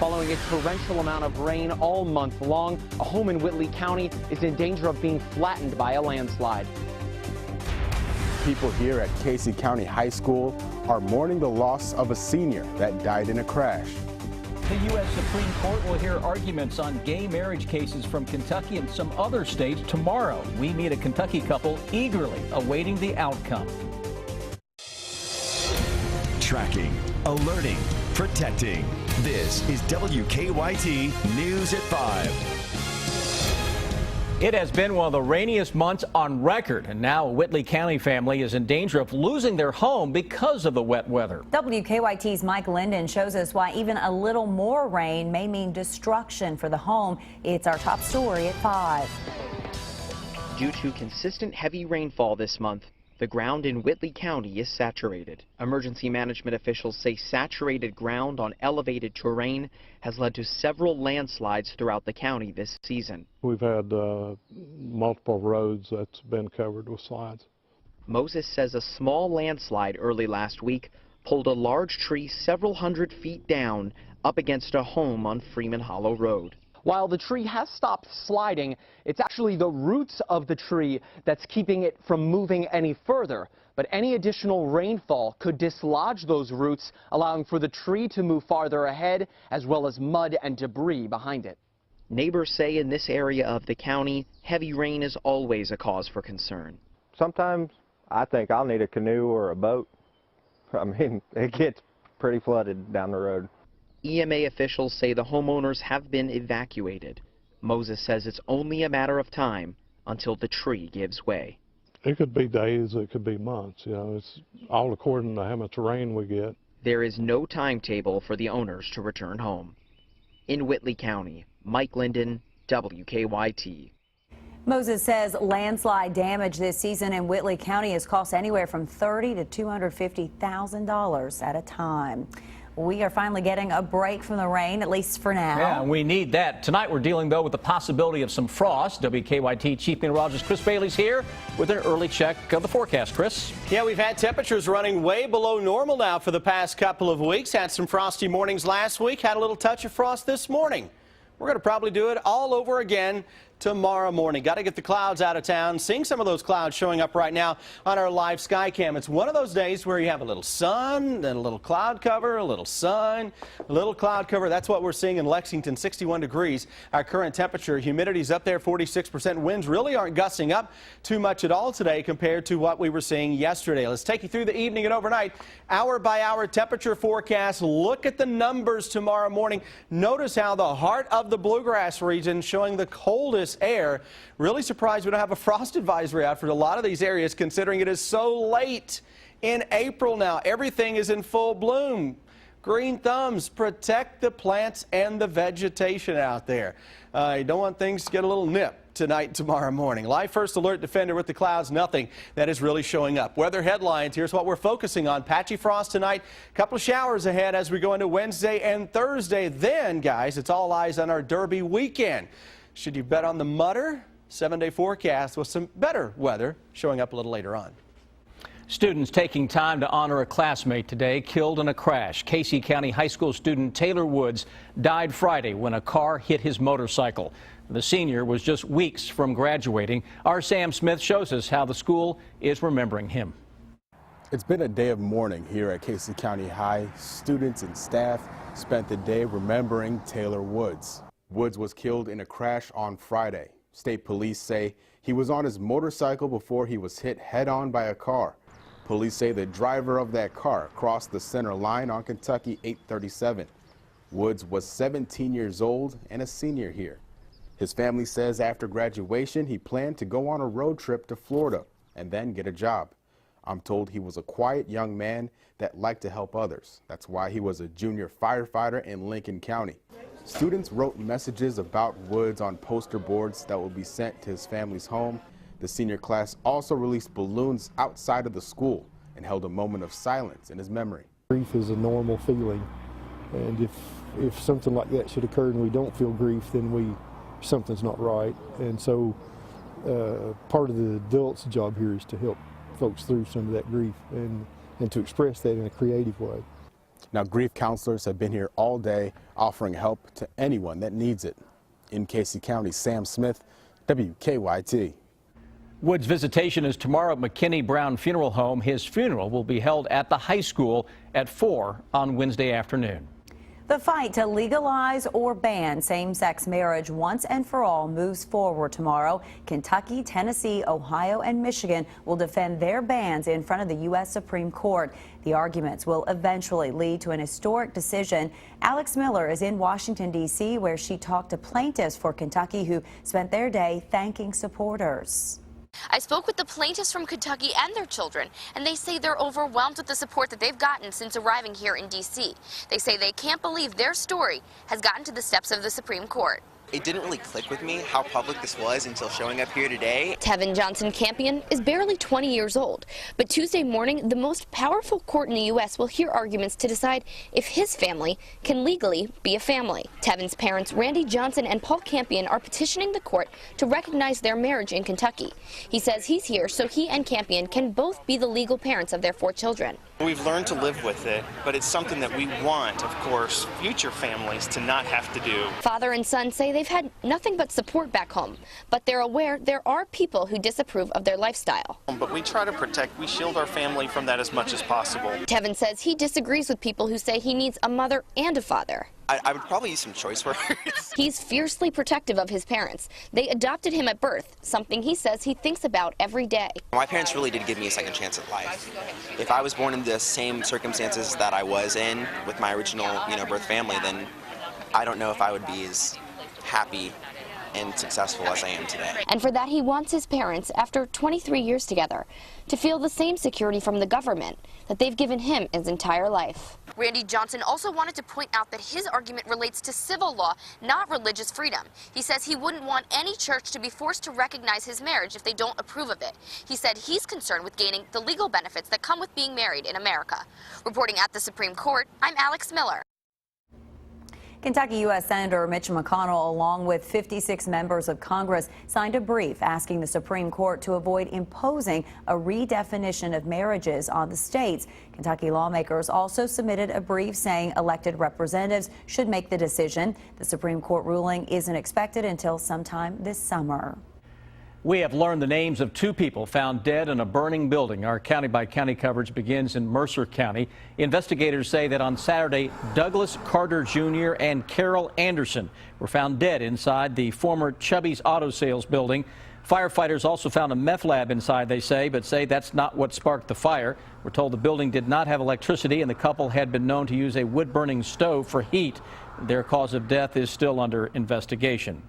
following a torrential amount of rain all month long. A home in Whitley County is in danger of being flattened by a landslide. People here at Casey County High School are mourning the loss of a senior that died in a crash. The U.S. Supreme Court will hear arguments on gay marriage cases from Kentucky and some other states tomorrow. We meet a Kentucky couple eagerly awaiting the outcome. Tracking, alerting, protecting. This is WKYT News at 5. It has been one of the rainiest months on record, and now a Whitley County family is in danger of losing their home because of the wet weather. WKYT's Mike Linden shows us why even a little more rain may mean destruction for the home. It's our top story at 5. Due to consistent heavy rainfall this month, the ground in Whitley County is saturated. Emergency management officials say saturated ground on elevated terrain has led to several landslides throughout the county this season. We've had multiple roads that's been covered with slides. Moses says a small landslide early last week pulled a large tree several hundred feet down up against a home on Freeman Hollow Road. While the tree has stopped sliding, it's actually the roots of the tree that's keeping it from moving any further. But any additional rainfall could dislodge those roots, allowing for the tree to move farther ahead, as well as mud and debris behind it. Neighbors say in this area of the county, heavy rain is always a cause for concern. Sometimes I think I'll need a canoe or a boat. I mean, it gets pretty flooded down the road. EMA officials say the homeowners have been evacuated. Moses says it's only a matter of time until the tree gives way. It could be days, it could be months, you know, it's all according to how much rain we get. There is no timetable for the owners to return home. In Whitley County, Mike Linden, WKYT. Moses says landslide damage this season in Whitley County has cost anywhere from $30,000 to $250,000 at a time. We are finally getting a break from the rain, at least for now. Yeah, we need that. Tonight we're dealing, though, with the possibility of some frost. WKYT Chief Meteorologist Chris Bailey's here with an early check of the forecast. Chris? Yeah, we've had temperatures running way below normal now for the past couple of weeks. Had some frosty mornings last week, had a little touch of frost this morning. We're going to probably do it all over again tomorrow morning. Got to get the clouds out of town. Seeing some of those clouds showing up right now on our live sky cam. It's one of those days where you have a little sun, then a little cloud cover, a little sun, a little cloud cover. That's what we're seeing in Lexington, 61 degrees. Our current temperature, humidity's up there, 46%. Winds really aren't gusting up too much at all today compared to what we were seeing yesterday. Let's take you through the evening and overnight, hour by hour temperature forecast. Look at the numbers tomorrow morning. Notice how the heart of the bluegrass region showing the coldest air. Really surprised we don't have a frost advisory out for a lot of these areas, considering it is so late in April now. Everything is in full bloom. Green thumbs, protect the plants and the vegetation out there. You don't want things to get a little nip tonight, tomorrow morning. Live First Alert Defender with the clouds, nothing that is really showing up. Weather headlines, here's what we're focusing on. Patchy frost tonight, a couple of showers ahead as we go into Wednesday and Thursday. Then, guys, it's all eyes on our Derby weekend. Should you bet on the mutter? 7-day forecast with some better weather showing up a little later on. Students taking time to honor a classmate today killed in a crash. Casey County High School student Taylor Woods died Friday when a car hit his motorcycle. The senior was just weeks from graduating. Our Sam Smith shows us how the school is remembering him. It's been a day of mourning here at Casey County High. Students and staff spent the day remembering Taylor Woods. Woods was killed in a crash on Friday. State police say he was on his motorcycle before he was hit head-on by a car. Police say the driver of that car crossed the center line on Kentucky 837. Woods was 17 years old and a senior here. His family says after graduation, he planned to go on a road trip to Florida and then get a job. I'm told he was a quiet young man that liked to help others. That's why he was a junior firefighter in Lincoln County. Students wrote messages about Woods on poster boards that will be sent to his family's home. The senior class also released balloons outside of the school and held a moment of silence in his memory. Grief is a normal feeling, and if something like that should occur and we don't feel grief, then something's not right. And so part of the adult's job here is to help folks through some of that grief and to express that in a creative way. Now, grief counselors have been here all day offering help to anyone that needs it. In Casey County, Sam Smith, WKYT. Wood's visitation is tomorrow at McKinney Brown Funeral Home. His funeral will be held at the high school at 4 on Wednesday afternoon. The fight to legalize or ban same-sex marriage once and for all moves forward tomorrow. Kentucky, Tennessee, Ohio, and Michigan will defend their bans in front of the U.S. Supreme Court. The arguments will eventually lead to an historic decision. Alex Miller is in Washington, D.C., where she talked to plaintiffs for Kentucky who spent their day thanking supporters. I spoke with the plaintiffs from Kentucky and their children, and they say they're overwhelmed with the support that they've gotten since arriving here in D.C. They say they can't believe their story has gotten to the steps of the Supreme Court. It didn't really click with me how public this was until showing up here today. Tevin Johnson Campion is barely 20 years old, but Tuesday morning, the most powerful court in the U.S. will hear arguments to decide if his family can legally be a family. Tevin's parents, Randy Johnson and Paul Campion, are petitioning the court to recognize their marriage in Kentucky. He says he's here so he and Campion can both be the legal parents of their 4 children. We've learned to live with it, but it's something that we want, of course, future families to not have to do. Father and son say they've had nothing but support back home, but they're aware there are people who disapprove of their lifestyle. But we try to protect, we shield our family from that as much as possible. Tevin says he disagrees with people who say he needs a mother and a father. I would probably use some choice words. He's fiercely protective of his parents. They adopted him at birth, something he says he thinks about every day. My parents really did give me a second chance at life. If I was born in the same circumstances that I was in with my original, birth family, then I don't know if I would be as happy and successful as I am today. And for that, he wants his parents, after 23 years together, to feel the same security from the government that they've given him his entire life. Randy Johnson also wanted to point out that his argument relates to civil law, not religious freedom. He says he wouldn't want any church to be forced to recognize his marriage if they don't approve of it. He said he's concerned with gaining the legal benefits that come with being married in America. Reporting at the Supreme Court, I'm Alex Miller. Kentucky U.S. Senator Mitch McConnell, along with 56 members of Congress, signed a brief asking the Supreme Court to avoid imposing a redefinition of marriages on the states. Kentucky lawmakers also submitted a brief saying elected representatives should make the decision. The Supreme Court ruling isn't expected until sometime this summer. We have learned the names of 2 people found dead in a burning building. Our county-by-county coverage begins in Mercer County. Investigators say that on Saturday, Douglas Carter Jr. and Carol Anderson were found dead inside the former Chubby's Auto Sales building. Firefighters also found a meth lab inside, they say, but say that's not what sparked the fire. We're told the building did not have electricity, and the couple had been known to use a wood-burning stove for heat. Their cause of death is still under investigation.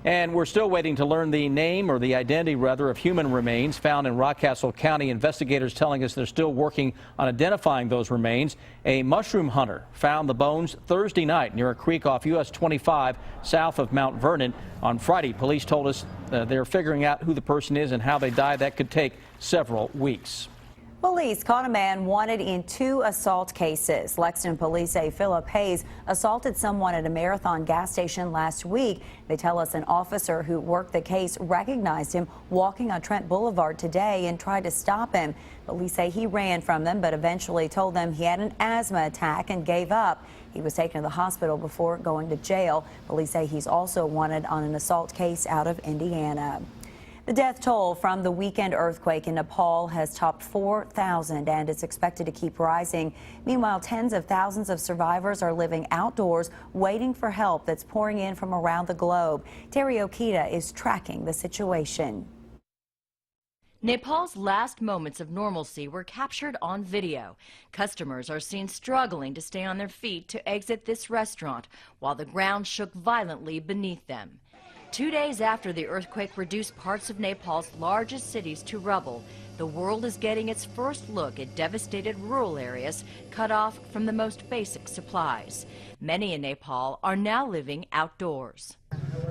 And we're still waiting to learn the name, or the identity rather, of human remains found in Rockcastle County. Investigators telling us they're still working on identifying those remains. A mushroom hunter found the bones Thursday night near a creek off US 25 south of Mount Vernon. On Friday, police told us they're figuring out who the person is and how they died. That could take several weeks. Police caught a man wanted in 2 assault cases. Lexington police say Philip Hayes assaulted someone at a Marathon gas station last week. They tell us an officer who worked the case recognized him walking on Trent Boulevard today and tried to stop him. Police say he ran from them, but eventually told them he had an asthma attack and gave up. He was taken to the hospital before going to jail. Police say he's also wanted on an assault case out of Indiana. The death toll from the weekend earthquake in Nepal has topped 4,000, and it's expected to keep rising. Meanwhile, tens of thousands of survivors are living outdoors, waiting for help that's pouring in from around the globe. Terry Okita is tracking the situation. Nepal's last moments of normalcy were captured on video. Customers are seen struggling to stay on their feet to exit this restaurant while the ground shook violently beneath them. 2 days after the earthquake reduced parts of Nepal's largest cities to rubble, the world is getting its first look at devastated rural areas cut off from the most basic supplies. Many in Nepal are now living outdoors.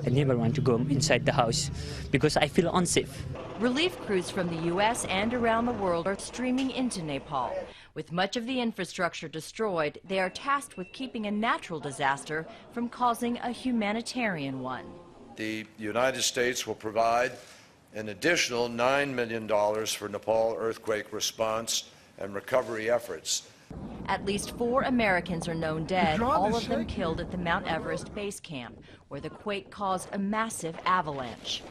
I never want to go inside the house because I feel unsafe. Relief crews from the U.S. and around the world are streaming into Nepal. With much of the infrastructure destroyed, they are tasked with keeping a natural disaster from causing a humanitarian one. The United States will provide an additional $9 million for Nepal earthquake response and recovery efforts. At least 4 Americans are known dead, all of them killed at the Mount Everest base camp, where the quake caused a massive avalanche.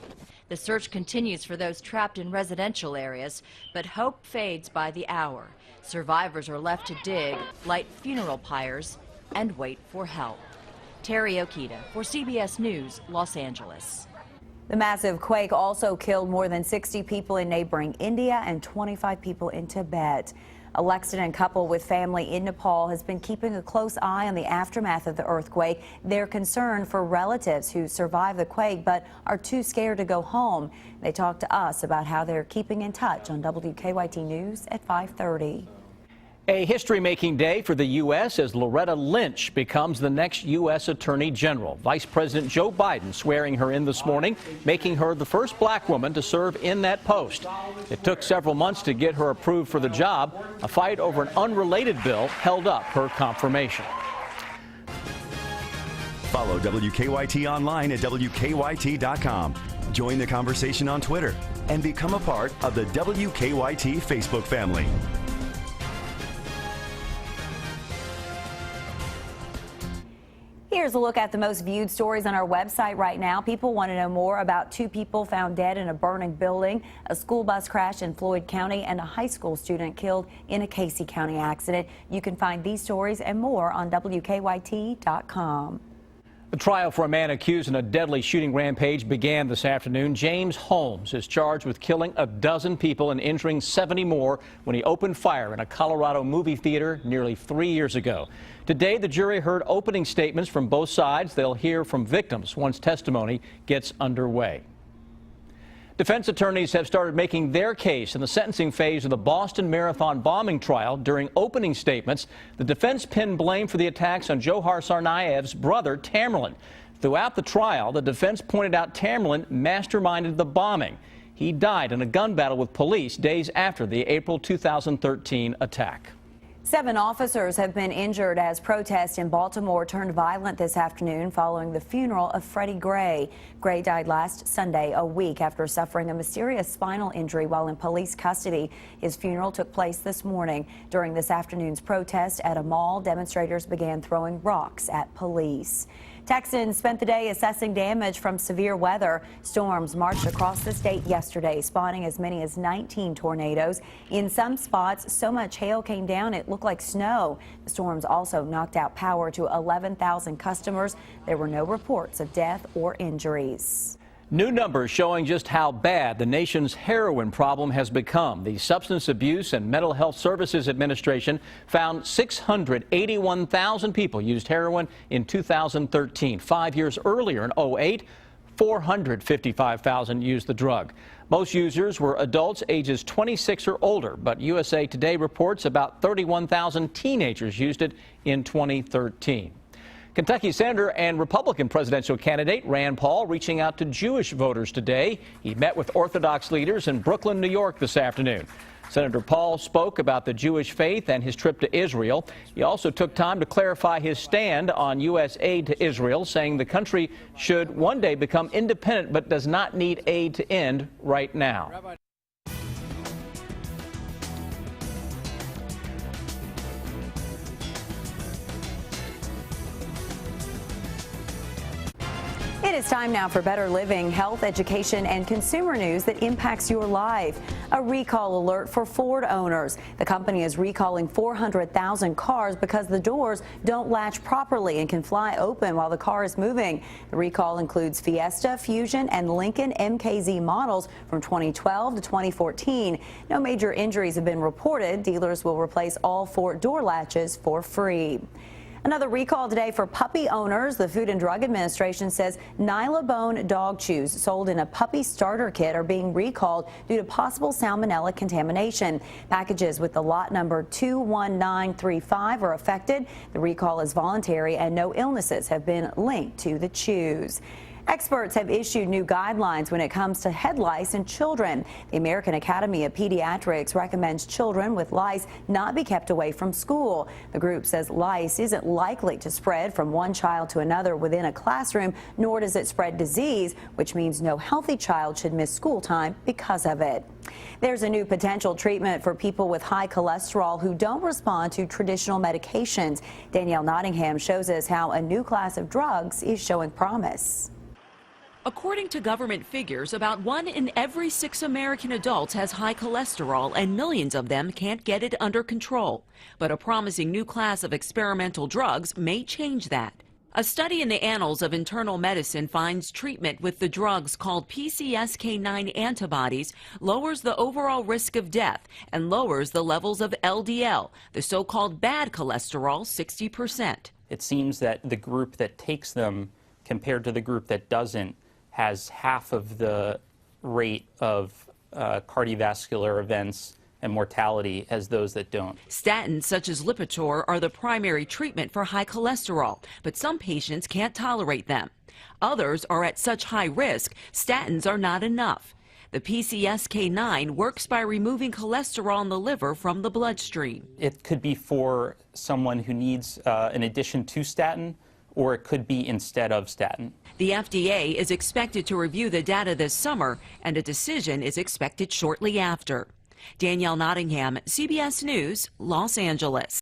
The search continues for those trapped in residential areas, but hope fades by the hour. Survivors are left to dig, light funeral pyres, and wait for help. Terry Okita for CBS News, Los Angeles. The massive quake also killed more than 60 people in neighboring India and 25 people in Tibet. A Lexington couple with family in Nepal has been keeping a close eye on the aftermath of the earthquake. They're concerned for relatives who survived the quake but are too scared to go home. They talked to us about how they're keeping in touch on WKYT News at 5:30. A history-making day for the U.S. as Loretta Lynch becomes the next U.S. Attorney General. Vice President Joe Biden swearing her in this morning, making her the first black woman to serve in that post. It took several months to get her approved for the job. A fight over an unrelated bill held up her confirmation. Follow WKYT online at WKYT.com. Join the conversation on Twitter and become a part of the WKYT Facebook family. Here's a look at the most viewed stories on our website right now. People want to know more about 2 people found dead in a burning building, a school bus crash in Floyd County, and a high school student killed in a Casey County accident. You can find these stories and more on WKYT.com. The trial for a man accused in a deadly shooting rampage began this afternoon. James Holmes is charged with killing a dozen people and injuring 70 more when he opened fire in a Colorado movie theater nearly 3 years ago. Today, the jury heard opening statements from both sides. They'll hear from victims once testimony gets underway. Defense attorneys have started making their case in the sentencing phase of the Boston Marathon bombing trial. During opening statements, the defense pinned blame for the attacks on Johar Tsarnaev's brother, Tamerlan. Throughout the trial, the defense pointed out Tamerlan masterminded the bombing. He died in a gun battle with police days after the April 2013 attack. 7 officers have been injured as protests in Baltimore turned violent this afternoon following the funeral of Freddie Gray. Gray died last Sunday, a week after suffering a mysterious spinal injury while in police custody. His funeral took place this morning. During this afternoon's protest at a mall, demonstrators began throwing rocks at police. Texans spent the day assessing damage from severe weather. Storms marched across the state yesterday, spawning as many as 19 tornadoes. In some spots, so much hail came down it looked like snow. The storms also knocked out power to 11,000 customers. There were no reports of death or injuries. New numbers showing just how bad the nation's heroin problem has become. The Substance Abuse and Mental Health Services Administration found 681,000 people used heroin in 2013. 5 years earlier, in 2008, 455,000 used the drug. Most users were adults ages 26 or older, but USA Today reports about 31,000 teenagers used it in 2013. Kentucky Senator and Republican presidential candidate Rand Paul reaching out to Jewish voters today. He met with Orthodox leaders in Brooklyn, New York this afternoon. Senator Paul spoke about the Jewish faith and his trip to Israel. He also took time to clarify his stand on U.S. aid to Israel, saying the country should one day become independent but does not need aid to end right now. It is time now for better living, health, education, and consumer news that impacts your life. A recall alert for Ford owners. The company is recalling 400,000 cars because the doors don't latch properly and can fly open while the car is moving. The recall includes Fiesta, Fusion, and Lincoln MKZ models from 2012 to 2014. No major injuries have been reported. Dealers will replace all Ford door latches for free. Another recall today for puppy owners. The Food and Drug Administration says Nylabone dog chews sold in a puppy starter kit are being recalled due to possible salmonella contamination. Packages with the lot number 21935 are affected. The recall is voluntary and no illnesses have been linked to the chews. Experts have issued new guidelines when it comes to head lice in children. The American Academy of Pediatrics recommends children with lice not be kept away from school. The group says lice isn't likely to spread from one child to another within a classroom, nor does it spread disease, which means no healthy child should miss school time because of it. There's a new potential treatment for people with high cholesterol who don't respond to traditional medications. Danielle Nottingham shows us how a new class of drugs is showing promise. According to government figures, about 1 in every 6 American adults has high cholesterol, and millions of them can't get it under control. But a promising new class of experimental drugs may change that. A study in the Annals of Internal Medicine finds treatment with the drugs called PCSK9 antibodies lowers the overall risk of death and lowers the levels of LDL, the so-called bad cholesterol, 60%. It seems that the group that takes them compared to the group that doesn't has half of the rate of cardiovascular events and mortality as those that don't. Statins such as Lipitor are the primary treatment for high cholesterol, but some patients can't tolerate them. Others are at such high risk, statins are not enough. The PCSK9 works by removing cholesterol in the liver from the bloodstream. It could be for someone who needs an addition to statin, or it could be instead of statin. The FDA is expected to review the data this summer, and a decision is expected shortly after. Danielle Nottingham, CBS News, Los Angeles.